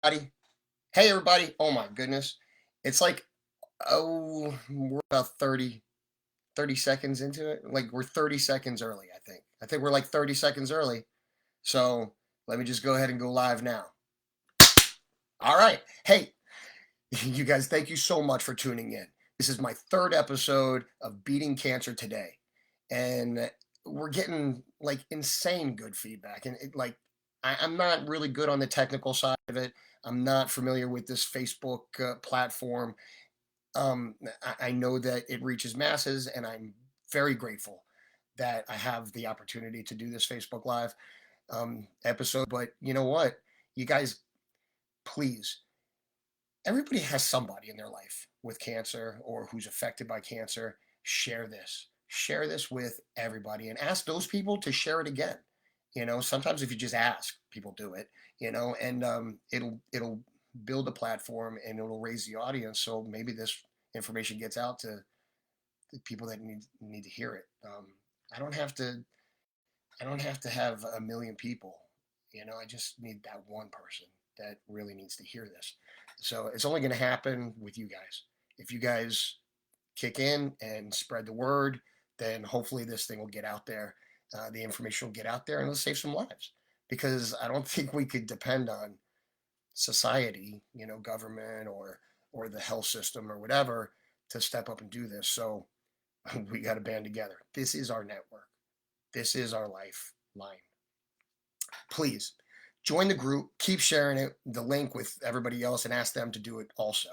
Everybody. Hey, everybody. Oh, my goodness. It's like, we're about 30 seconds into it. Like, we're 30 seconds early, I think. I think we're like 30 seconds early. So let me just go ahead and go live now. All right. Hey, you guys, thank you so much for tuning in. This is my third episode of Beating Cancer Today. And we're getting like insane good feedback. And I'm not really good on the technical side of it. I'm not familiar with this Facebook platform. I know that it reaches masses, and I'm very grateful that I have the opportunity to do this Facebook Live episode. But you know what? You guys, please, everybody has somebody in their life with cancer or who's affected by cancer. Share this. Share this with everybody and ask those people to share it again. Sometimes if you just ask, people do it, and it'll build a platform and it'll raise the audience. So maybe this information gets out to the people that need to hear it. I don't have to I don't have to have a million people. I just need that one person that really needs to hear this. So it's only going to happen with you guys. If you guys kick in and spread the word, then hopefully this thing will get out there. The information will get out there and it'll save some lives. Because I don't think we could depend on society, government or the health system or whatever to step up and do this. So we got to band together. This is our network. This is our lifeline. Please join the group, keep sharing the link with everybody else, and ask them to do it also.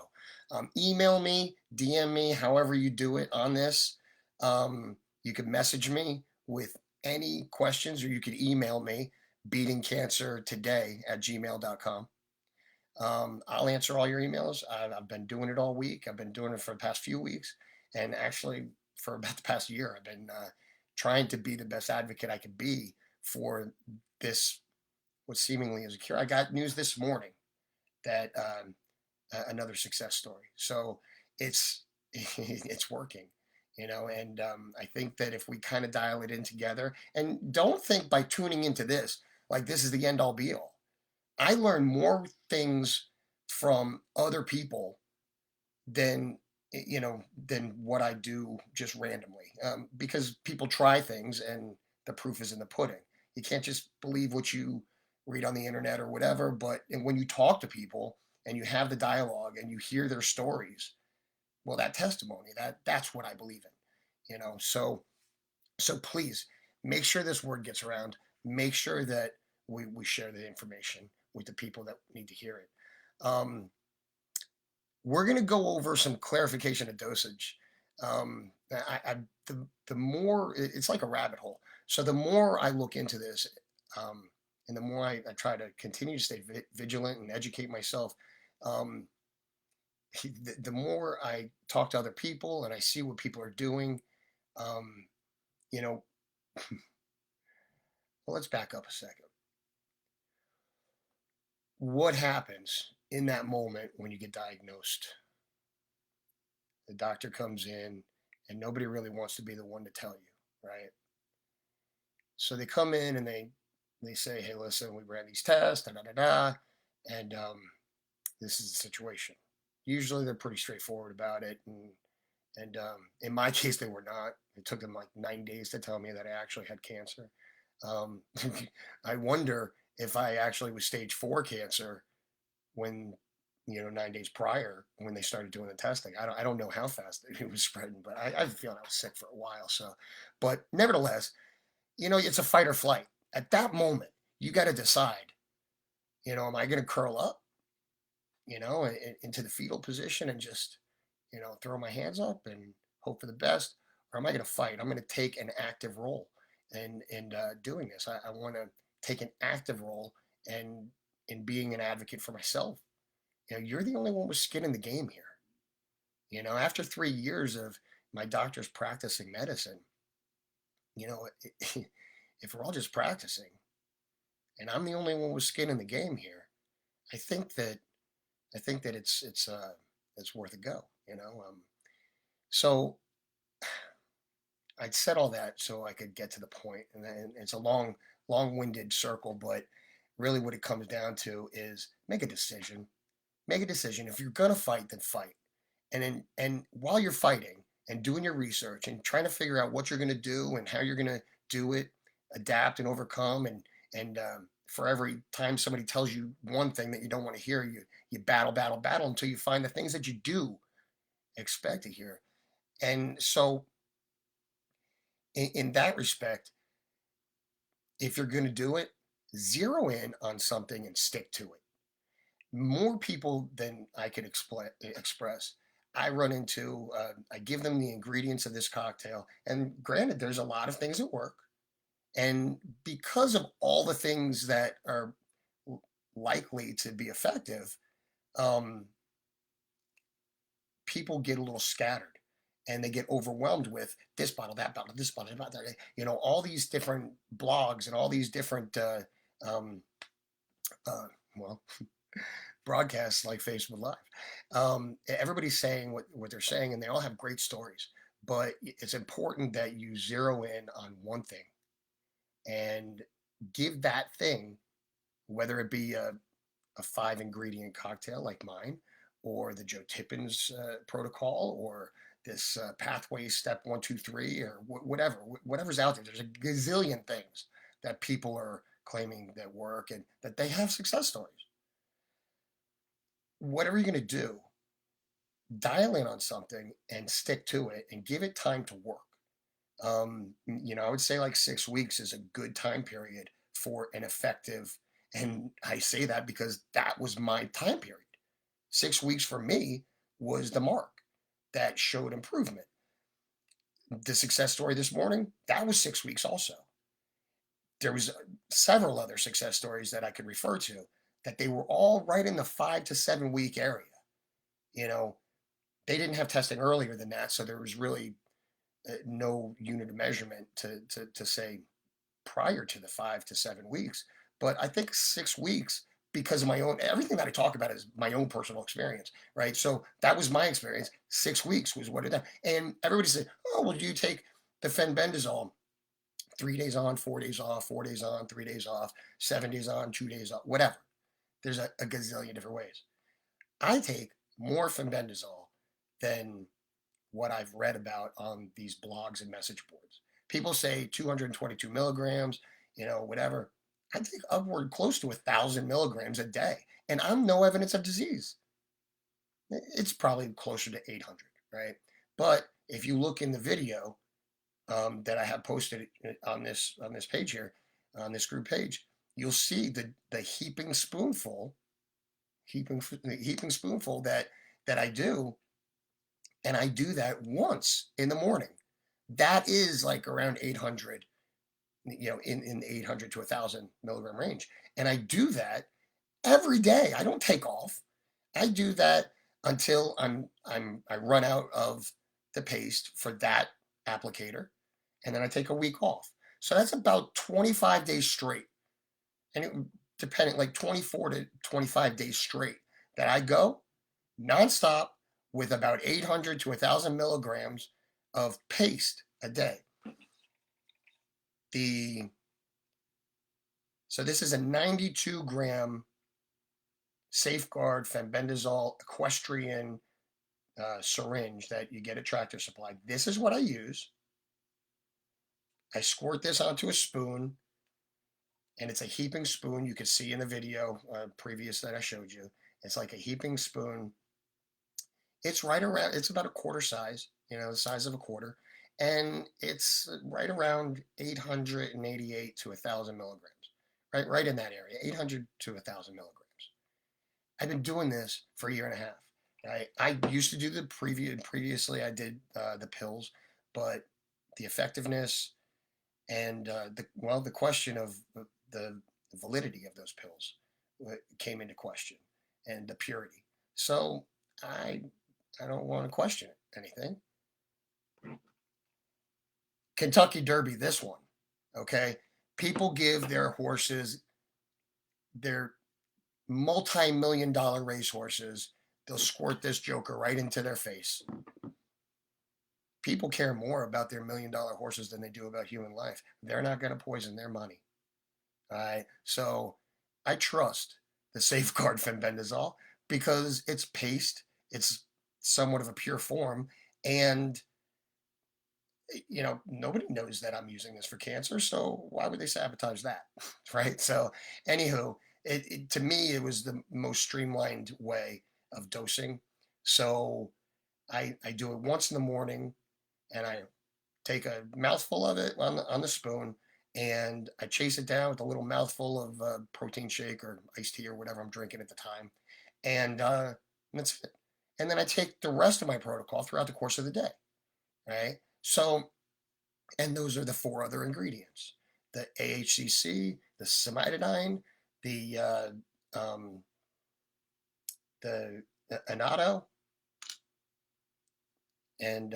Email me, DM me, however you do it on this. You can message me with any questions, or you could email me, beatingcancertoday@gmail.com. I'll answer all your emails. I've been doing it all week. I've been doing it for the past few weeks. And actually, for about the past year, I've been trying to be the best advocate I could be for this, what seemingly is a cure. I got news this morning that another success story. So it's it's working, and I think that if we kind of dial it in together, and don't think by tuning into this like this is the end all be all. I learn more things from other people than than what I do just randomly, because people try things and the proof is in the pudding. You can't just believe what you read on the internet or whatever. But when you talk to people and you have the dialogue and you hear their stories, well, that testimony, that's what I believe in. So please make sure this word gets around. Make sure that we share the information with the people that need to hear it. We're going to go over some clarification of dosage. The more it's like a rabbit hole. So the more I look into this, and the more I try to continue to stay vigilant and educate myself, um, the more I talk to other people and I see what people are doing. Um, you know, well, let's back up a second. What happens in that moment when you get diagnosed? The doctor comes in and nobody really wants to be the one to tell you, right? So they come in and they say, hey, listen, we ran these tests, da da da da, and this is the situation. Usually they're pretty straightforward about it, and in my case they were not. It took them like 9 days to tell me that I actually had cancer. Um, I wonder if I actually was stage 4 cancer when 9 days prior when they started doing the testing. I don't know how fast it was spreading, but I feel I was sick for a while. So, but nevertheless, it's a fight or flight. At that moment, you got to decide. Am I going to curl up, into the fetal position and just, throw my hands up and hope for the best, or am I going to fight? I'm going to take an active role in doing this. I want to take an active role and in being an advocate for myself. You're the only one with skin in the game here. After 3 years of my doctors practicing medicine, you know, if we're all just practicing and I'm the only one with skin in the game here, I think that it's worth a go. So I'd said all that so I could get to the point, and then it's a long-winded circle, but really what it comes down to is make a decision. Make a decision. If you're gonna fight, then fight. And while you're fighting and doing your research and trying to figure out what you're gonna do and how you're gonna do it, adapt and overcome, and for every time somebody tells you one thing that you don't want to hear, you battle, battle, battle until you find the things that you do expect to hear. And so, in that respect, if you're going to do it, zero in on something and stick to it. More people than I could express. I run into, I give them the ingredients of this cocktail. And granted, there's a lot of things that work. And because of all the things that are likely to be effective, um, people get a little scattered and they get overwhelmed with this bottle, that bottle, this bottle, that bottle, all these different blogs and all these different, um, uh, well, broadcasts like Facebook Live. Everybody's saying what they're saying, and they all have great stories. But it's important that you zero in on one thing and give that thing, whether it be a 5 ingredient cocktail like mine, or the Joe Tippins protocol, or this pathway step 1, 2, 3, or whatever's out there. There's a gazillion things that people are claiming that work and that they have success stories. Whatever you're going to do, dial in on something and stick to it and give it time to work. I would say like 6 weeks is a good time period for an effective, and I say that because that was my time period. 6 weeks for me was the mark that showed improvement. The success story this morning, that was 6 weeks also. There was several other success stories that I could refer to that they were all right in the 5 to 7 week area. You know, they didn't have testing earlier than that, so there was really no unit of measurement to say prior to the 5 to 7 weeks. But I think 6 weeks, because of my own, everything that I talk about is my own personal experience, right? So that was my experience. 6 weeks was what it did. And everybody said, oh, well, do you take the fenbendazole 3 days on, 4 days off, 4 days on, 3 days off, 7 days on, 2 days off, whatever. There's a gazillion different ways. I take more fenbendazole than what I've read about on these blogs and message boards. People say 222 milligrams, whatever. I take upward close to 1,000 milligrams a day, and I'm no evidence of disease. It's probably closer to 800, right? But if you look in the video that I have posted on this page here, on this group page, you'll see the heaping spoonful that I do, and I do that once in the morning. That is like around 800, in the 800 to 1,000 milligram range, and I do that every day. I don't take off. I do that until I run out of the paste for that applicator, and then I take a week off. So that's about 25 days straight, and depending, like 24 to 25 days straight that I go nonstop with about 800 to 1,000 milligrams of paste a day. So this is a 92-gram Safeguard fenbendazole equestrian syringe that you get at Tractor Supply. This is what I use. I squirt this onto a spoon, and it's a heaping spoon. You can see in the video previous that I showed you. It's like a heaping spoon. It's right around, it's about a quarter size, the size of a quarter. And it's right around 888 to 1,000 milligrams, right in that area, 800 to 1,000 milligrams. I've been doing this for a year and a half. I used to do previously I did the pills, but the effectiveness and the question of the validity of those pills came into question, and the purity. So I don't want to question anything. Kentucky Derby, this one, okay? People give their horses, their multi-million-dollar racehorses, they'll squirt this joker right into their face. People care more about their million-dollar horses than they do about human life. They're not going to poison their money. All right? So I trust the Safeguard fenbendazole because it's paste, it's somewhat of a pure form, and nobody knows that I'm using this for cancer, so why would they sabotage that? Right? So, anywho, to me, it was the most streamlined way of dosing. So, I do it once in the morning, and I take a mouthful of it on the spoon, and I chase it down with a little mouthful of protein shake or iced tea or whatever I'm drinking at the time, and that's it. And then I take the rest of my protocol throughout the course of the day. Right? So, and those are the four other ingredients: the AHCC, the cimetidine, the um, the annatto, and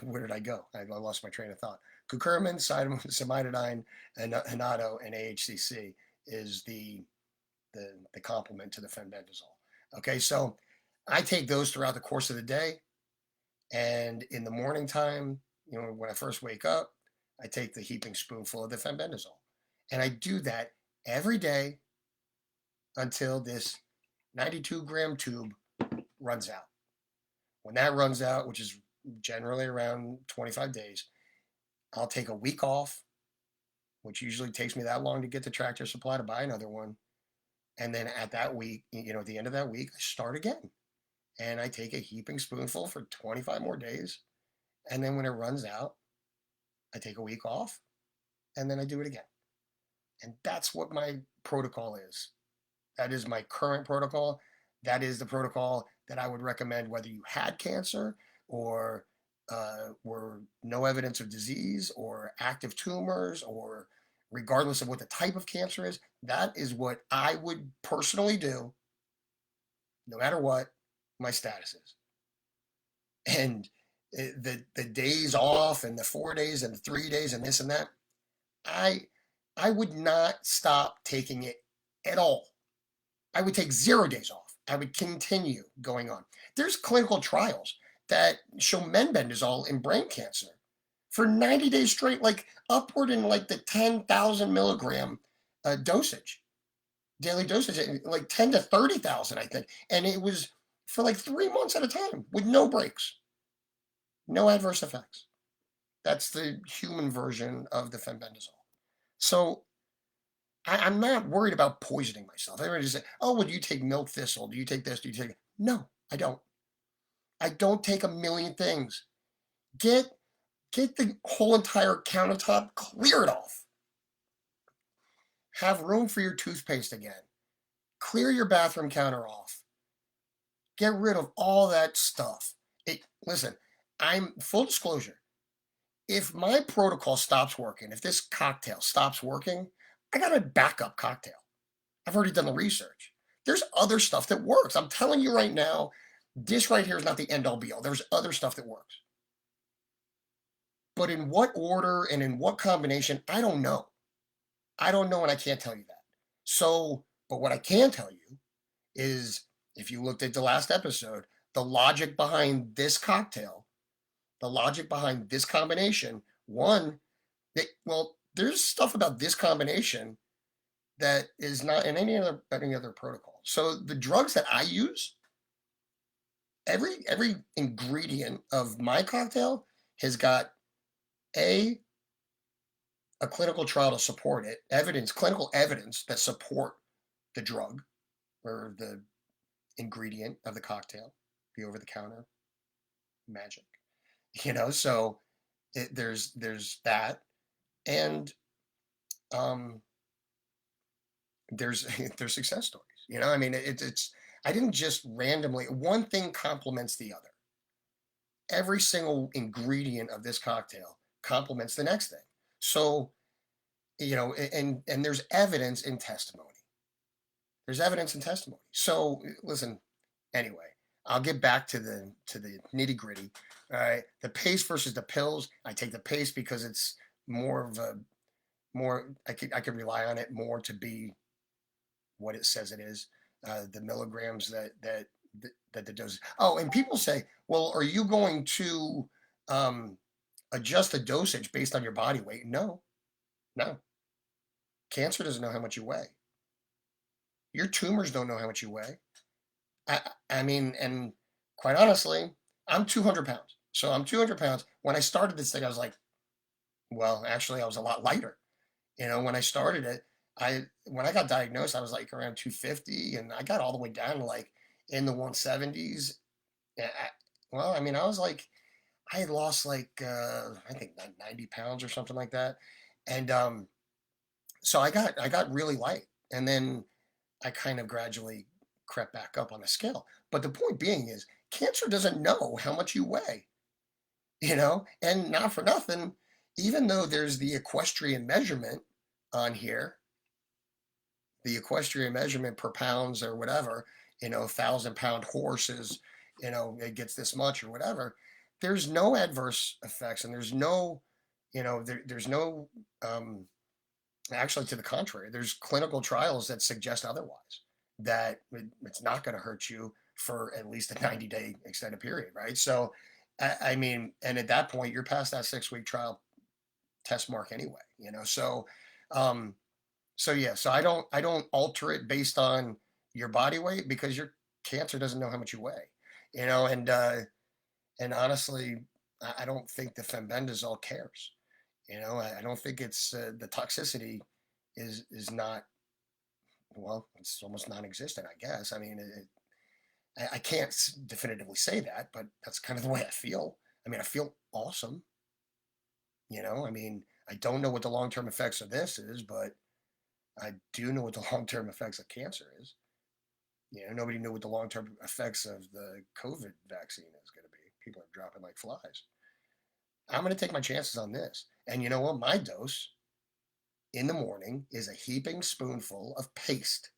where did I go? I lost my train of thought. Curcumin, cimetidine, and annatto, and AHCC is the complement to the fenbendazole. Okay, so I take those throughout the course of the day, and in the morning time, when I first wake up, I take the heaping spoonful of the fenbendazole, and I do that every day until this 92-gram tube runs out. When that runs out, which is generally around 25 days, I'll take a week off, which usually takes me that long to get to Tractor Supply to buy another one. And then at that week, at the end of that week, I start again. And I take a heaping spoonful for 25 more days. And then when it runs out, I take a week off and then I do it again. And that's what my protocol is. That is my current protocol. That is the protocol that I would recommend whether you had cancer or were no evidence of disease or active tumors, or regardless of what the type of cancer is. That is what I would personally do no matter what my status is. And the days off and the 4 days and the 3 days and this and that, I would not stop taking it at all. I would take 0 days off. I would continue going on. There's clinical trials that show menbendazole in brain cancer for 90 days straight, like upward in like the 10,000 milligram dosage, daily dosage, like 10 to 30,000, I think. And it was for like 3 months at a time with no breaks, no adverse effects. That's the human version of the fenbendazole. So I'm not worried about poisoning myself. Everybody say, "Oh, well, do you take milk thistle? Do you take this? Do you take?" No, I don't. I don't take a million things. Get the whole entire countertop cleared off. Have room for your toothpaste again. Clear your bathroom counter off. Get rid of all that stuff. Listen, I'm full disclosure. If my protocol stops working, if this cocktail stops working, I got a backup cocktail. I've already done the research. There's other stuff that works. I'm telling you right now, this right here is not the end all be all. There's other stuff that works. But in what order and in what combination, I don't know. I don't know, and I can't tell you that. So, but what I can tell you is if you looked at the last episode, the logic behind this cocktail, the logic behind this combination, there's stuff about this combination that is not in any other protocol. So the drugs that I use, every ingredient of my cocktail has got a clinical trial to support it, clinical evidence that support the drug or the ingredient of the cocktail, the over-the-counter magic. So there's that, and there's there's success stories. I mean, it's I didn't just randomly, one thing complements the other. Every single ingredient of this cocktail complements the next thing. So, and there's evidence in testimony. There's evidence in testimony. So listen, anyway, I'll get back to the nitty gritty. All right, the paste versus the pills. I take the paste because it's more I could rely on it more to be what it says it is. The milligrams that the dose. Oh, and people say, well, are you going to adjust the dosage based on your body weight? No. Cancer doesn't know how much you weigh. Your tumors don't know how much you weigh. I mean, and quite honestly, I'm 200 pounds. So I'm 200 pounds. When I started this thing, I was like, well, actually, I was a lot lighter. When I started it, when I got diagnosed, I was like around 250, and I got all the way down to like in the 170s. Well, I mean, I was like, I had lost like I think 90 pounds or something like that, and so I got really light, and then I kind of gradually crept back up on the scale. But the point being is, cancer doesn't know how much you weigh, and not for nothing, even though there's the equestrian measurement on here, the equestrian measurement per pounds or whatever, 1,000-pound horse is, it gets this much or whatever. There's no adverse effects, and there's no, there's no, actually, to the contrary, there's clinical trials that suggest otherwise, that it's not going to hurt you for at least a 90-day extended period, right? So, I mean, and at that point, you're past that 6-week trial test mark anyway, um, so yeah, so I don't alter it based on your body weight, because your cancer doesn't know how much you weigh, and honestly, I don't think the fenbendazole cares. I don't think it's the toxicity is not, well, it's almost non-existent, I guess. I mean, I can't definitively say that, but that's kind of the way I feel. I mean, I feel awesome. I mean, I don't know what the long-term effects of this is, but I do know what the long-term effects of cancer is. Nobody knew what the long-term effects of the COVID vaccine is going to be. People are dropping like flies. I'm going to take my chances on this. And you know what? My dose in the morning is a heaping spoonful of paste,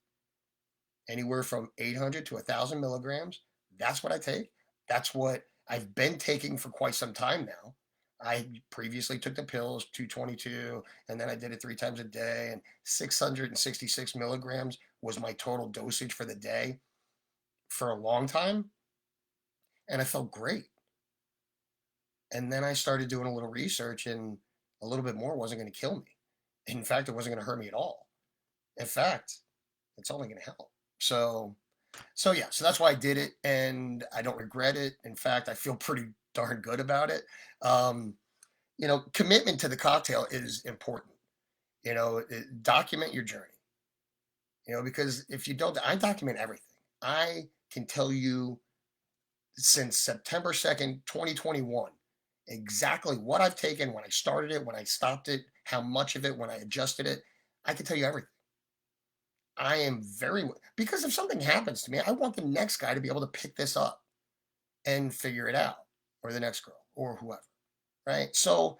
anywhere from 800 to 1,000 milligrams. That's what I take. That's what I've been taking for quite some time now. I previously took the pills, 222, and then I did it 3 times a day, and 666 milligrams was my total dosage for the day for a long time, and I felt great. And then I started doing a little research, and a little bit more wasn't going to kill me. In fact, it wasn't going to hurt me at all. In fact, it's only going to help. So yeah, so that's why I did it, and I don't regret it. In fact, I feel pretty darn good about it. Um, Commitment to the cocktail is important. Document your journey. Because if you don't, I document everything. I can tell you since September 2nd, 2021, exactly what I've taken, when I started it, when I stopped it, how much of it, when I adjusted it. I can tell you everything. I am because if something happens to me, I want the next guy to be able to pick this up and figure it out, or the next girl, or whoever, right? So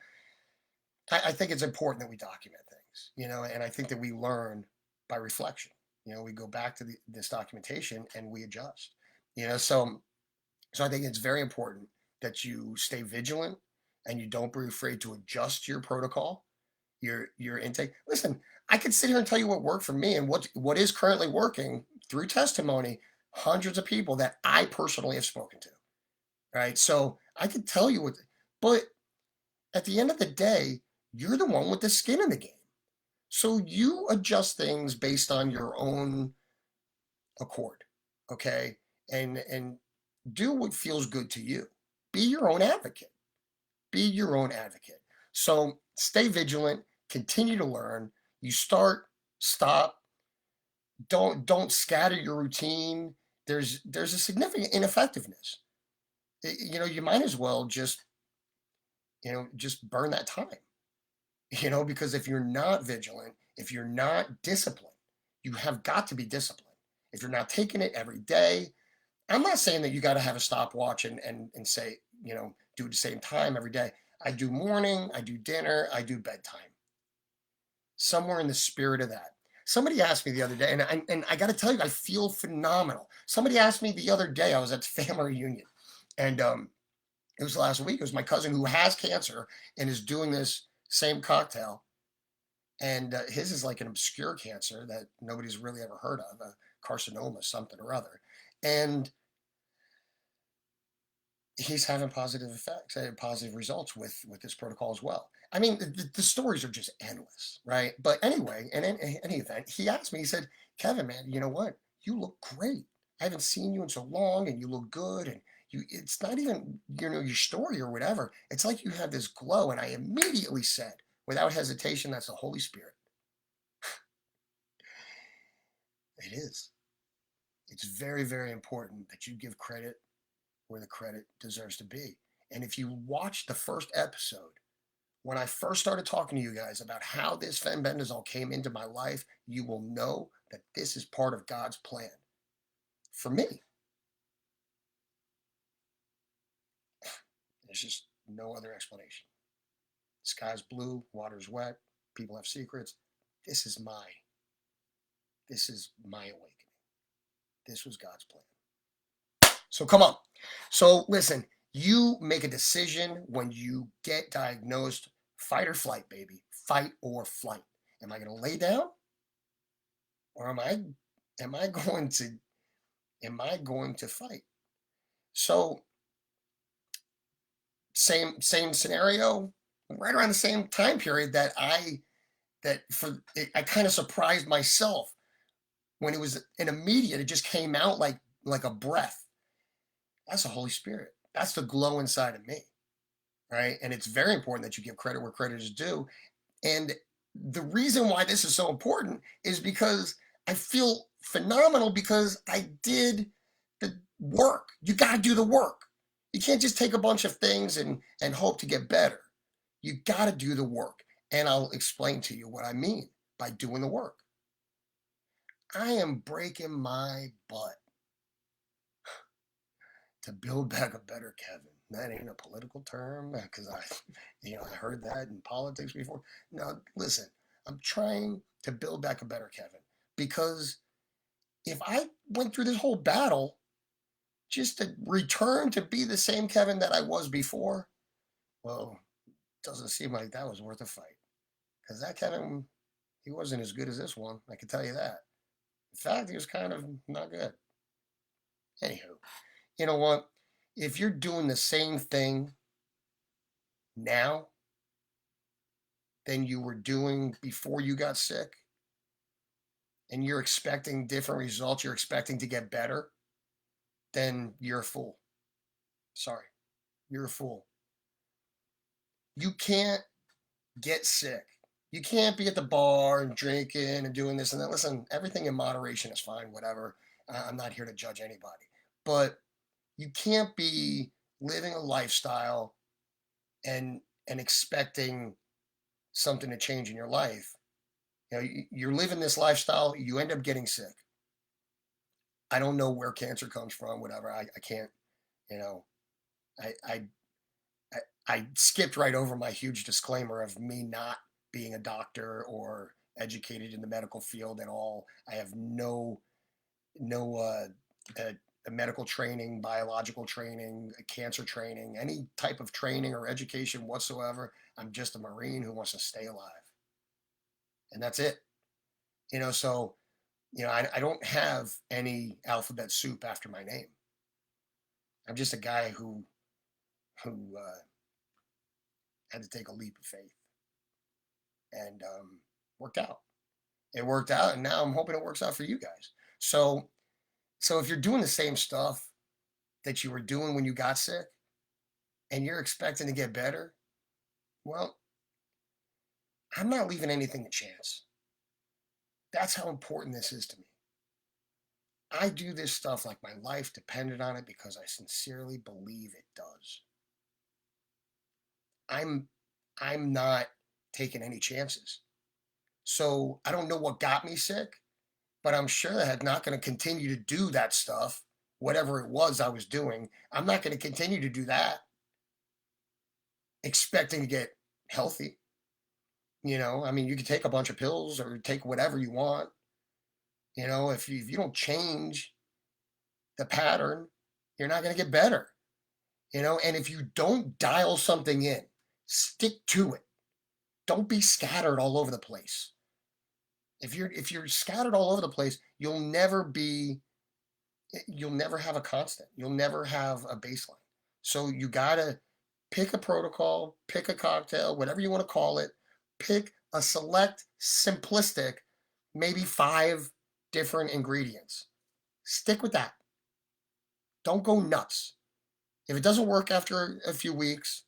I think it's important that we document things, and I think that we learn by reflection. We go back to this documentation and we adjust, so I think it's very important that you stay vigilant, and you don't be afraid to adjust your protocol, your intake. Listen, I could sit here and tell you what worked for me, and what is currently working through testimony, hundreds of people that I personally have spoken to, right? So I could tell you but at the end of the day, you're the one with the skin in the game. So you adjust things based on your own accord, okay? And do what feels good to you. Be your own advocate. Be your own advocate. So stay vigilant, continue to learn. You start, stop, don't scatter your routine. There's a significant ineffectiveness. You might as well just burn that time. Because if you're not vigilant, if you're not disciplined, you have got to be disciplined. If you're not taking it every day, I'm not saying that you got to have a stopwatch and say, do it at the same time every day. I do morning, I do dinner, I do bedtime. Somewhere in the spirit of that. Somebody asked me the other day, and I got to tell you, I feel phenomenal. Somebody asked me the other day, I was at the family reunion, and it was last week. It was my cousin who has cancer and is doing this same cocktail. And his is like an obscure cancer that nobody's really ever heard of, a carcinoma, something or other. And he's having positive effects, positive results with this protocol as well. I mean, the stories are just endless, right? But anyway, in any event, he asked me, he said, Kevin, man, you know what? You look great. I haven't seen you in so long, and you look good. And it's not even, your story or whatever. It's like you have this glow. And I immediately said, without hesitation, that's the Holy Spirit. It is. It's very, very important that you give credit where the credit deserves to be. And if you watch the first episode, when I first started talking to you guys about how this fenbendazole came into my life, you will know that this is part of God's plan for me. There's just no other explanation. The sky's blue, water's wet, people have secrets. This is my awakening. This was God's plan. So come on. So listen, you make a decision when you get diagnosed. Fight or flight, baby. Fight or flight. Am I going to lay down, or am I going to fight? So same scenario, right around the same time period that I kind of surprised myself when it was an immediate. It just came out like a breath. That's the Holy Spirit. That's the glow inside of me, right? And it's very important that you give credit where credit is due. And the reason why this is so important is because I feel phenomenal because I did the work. You got to do the work. You can't just take a bunch of things and hope to get better. You got to do the work. And I'll explain to you what I mean by doing the work. I am breaking my butt to build back a better Kevin. That ain't a political term because I heard that in politics before. No, listen, I'm trying to build back a better Kevin because if I went through this whole battle just to return to be the same Kevin that I was before, well, it doesn't seem like that was worth a fight because that Kevin, he wasn't as good as this one. I can tell you that. In fact, he was kind of not good. Anywho, you know what? If you're doing the same thing now than you were doing before you got sick, and you're expecting different results, you're expecting to get better, then you're a fool. Sorry, you're a fool. You can't get sick. You can't be at the bar and drinking and doing this and that. Listen, everything in moderation is fine, whatever. I'm not here to judge anybody. But you can't be living a lifestyle and expecting something to change in your life. You're living this lifestyle, you end up getting sick. I don't know where cancer comes from, whatever. I can't, I, I, I skipped right over my huge disclaimer of me not being a doctor or educated in the medical field at all. I have no medical training, biological training, cancer training, any type of training or education whatsoever. I'm just a Marine who wants to stay alive. And that's it. So, I don't have any alphabet soup after my name. I'm just a guy who had to take a leap of faith and worked out. It worked out, and now I'm hoping it works out for you guys. So if you're doing the same stuff that you were doing when you got sick and you're expecting to get better, well, I'm not leaving anything to chance. That's how important this is to me. I do this stuff like my life depended on it because I sincerely believe it does. I'm not taking any chances. So I don't know what got me sick, but I'm sure that I'm not going to continue to do that stuff, whatever it was I was doing. I'm not going to continue to do that expecting to get healthy. You can take a bunch of pills or take whatever you want. If you don't change the pattern, you're not going to get better. And if you don't dial something in, stick to it. Don't be scattered all over the place. If you're scattered all over the place, you'll never have a constant. You'll never have a baseline. So you gotta pick a protocol, pick a cocktail, whatever you want to call it. Pick a select, simplistic, maybe 5 different ingredients. Stick with that. Don't go nuts. If it doesn't work after a few weeks,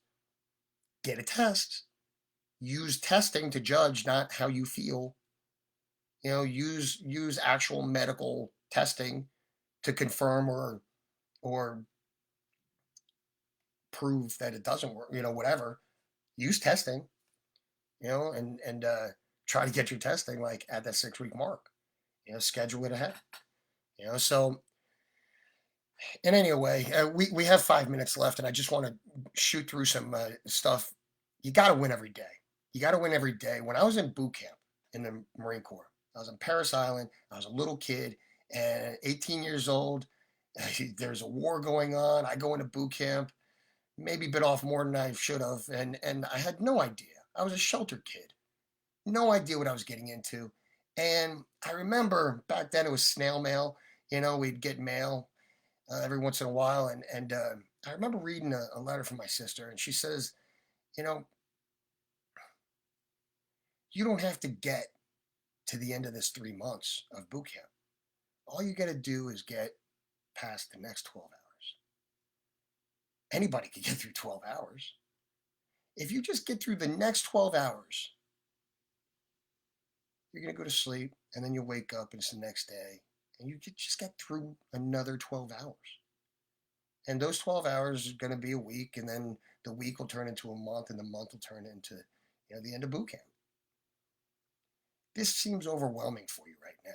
get a test. Use testing to judge not how you feel. Use actual medical testing to confirm or prove that it doesn't work, whatever. Use testing, and try to get your testing like at that 6 week mark. Schedule it ahead. So and anyway, we have 5 minutes left, and I just want to shoot through some stuff. You got to win every day. You got to win every day. When I was in boot camp in the Marine Corps, I was on Parris Island. I was a little kid, and 18 years old. There's a war going on. I go into boot camp, maybe bit off more than I should have, and I had no idea. I was a sheltered kid, no idea what I was getting into. And I remember back then it was snail mail. We'd get mail every once in a while. And I remember reading a letter from my sister, and she says, you know, you don't have to get to the end of this 3 months of boot camp. All you got to do is get past the next 12 hours. Anybody can get through 12 hours. If you just get through the next 12 hours, you're going to go to sleep, and then you wake up and it's the next day, and you just get through another 12 hours. And those 12 hours is going to be a week, and then the week will turn into a month, and the month will turn into the end of boot camp. This seems overwhelming for you right now.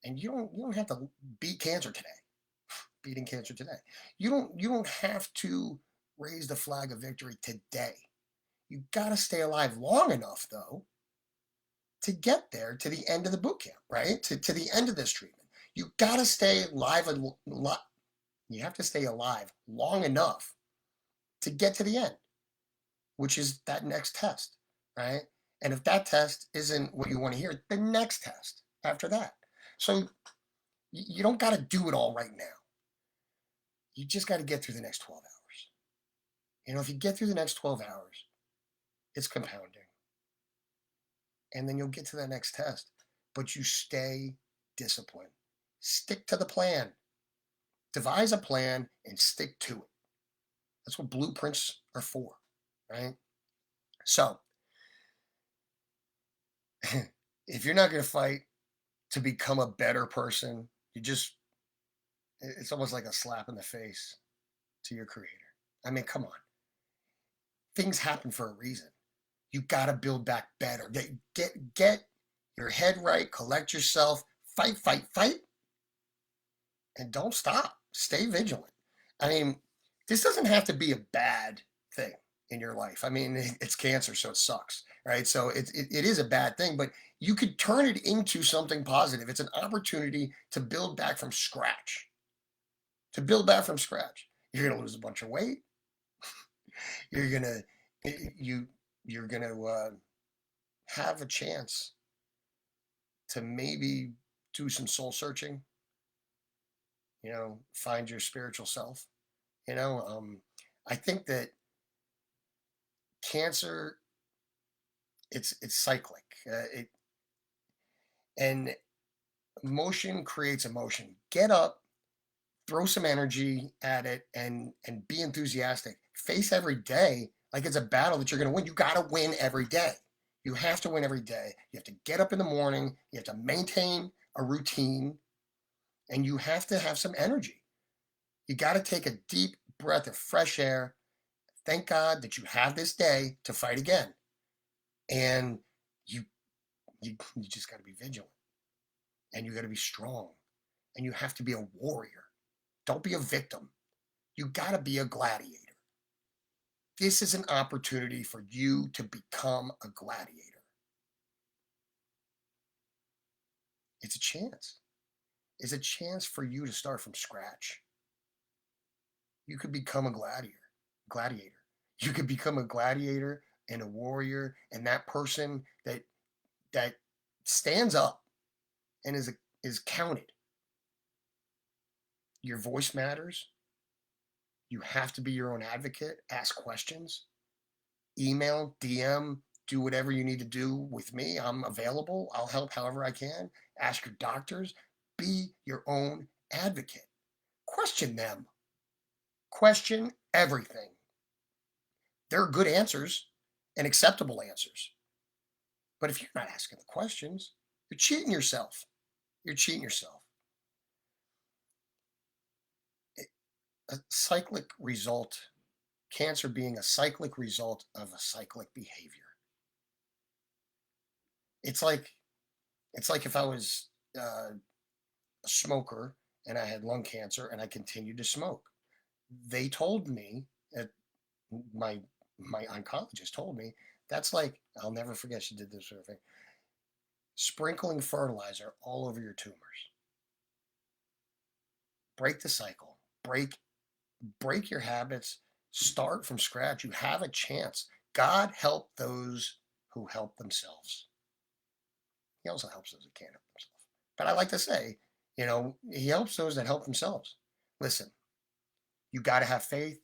And you don't have to beat cancer today. Beating cancer today. You don't have to raise the flag of victory today. You got to stay alive long enough, though, to get there to the end of the boot camp, right? To the end of this treatment. You got to stay alive you have to stay alive long enough to get to the end, which is that next test, right? And if that test isn't what you want to hear, the next test after that. So you don't got to do it all right now. You just got to get through the next 12 hours. If you get through the next 12 hours, it's compounding. And then you'll get to that next test. But you stay disciplined. Stick to the plan. Devise a plan and stick to it. That's what blueprints are for, right? So, if you're not going to fight to become a better person, it's almost like a slap in the face to your creator. I mean, come on. Things happen for a reason. You got to build back better. Get your head right, collect yourself, fight, and don't stop. Stay vigilant. I mean, this doesn't have to be a bad thing in your life. I mean, it's cancer, so it sucks, right? So it is a bad thing, but you could turn it into something positive. It's an opportunity to build back from scratch. You're going to lose a bunch of weight. You're gonna have a chance to maybe do some soul searching. Find your spiritual self. I think that cancer, it's cyclic. And emotion creates emotion. Get up, throw some energy at it, and be enthusiastic. Face every day like it's a battle that you're going to win. You got to win every day. You have to win every day. You have to get up in the morning. You have to maintain a routine, and you have to have some energy. You got to take a deep breath of fresh air. Thank God that you have this day to fight again. And you just got to be vigilant, and you got to be strong, and you have to be a warrior. Don't be a victim. You got to be a gladiator. This is an opportunity for you to become a gladiator. It's a chance. It's a chance for you to start from scratch. You could become a gladiator. You could become a gladiator and a warrior, and that person that stands up and is counted. Your voice matters. You have to be your own advocate. Ask questions. Email, DM, do whatever you need to do with me. I'm available. I'll help however I can. Ask your doctors. Be your own advocate. Question them. Question everything. There are good answers and acceptable answers. But if you're not asking the questions, you're cheating yourself. You're cheating yourself. A cyclic result, cancer being a cyclic result of a cyclic behavior. It's like if I was a smoker and I had lung cancer and I continued to smoke. They told me, at my oncologist told me, that's like, I'll never forget, she did this sort of thing, sprinkling fertilizer all over your tumors. Break the cycle. Break your habits. Start from scratch. You have a chance. God help those who help themselves. He also helps those who can't help themselves. But I like to say, he helps those that help themselves. Listen, you got to have faith.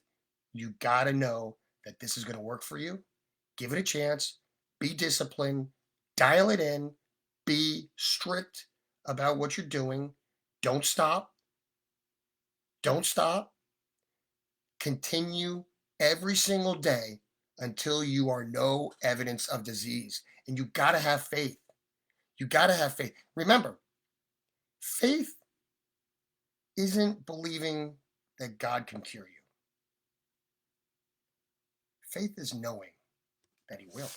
You got to know that this is going to work for you. Give it a chance. Be disciplined. Dial it in. Be strict about what you're doing. Don't stop. Don't stop. Continue every single day until you are no evidence of disease. And you got to have faith. You got to have faith. Remember, faith isn't believing that God can cure you. Faith is knowing that he will.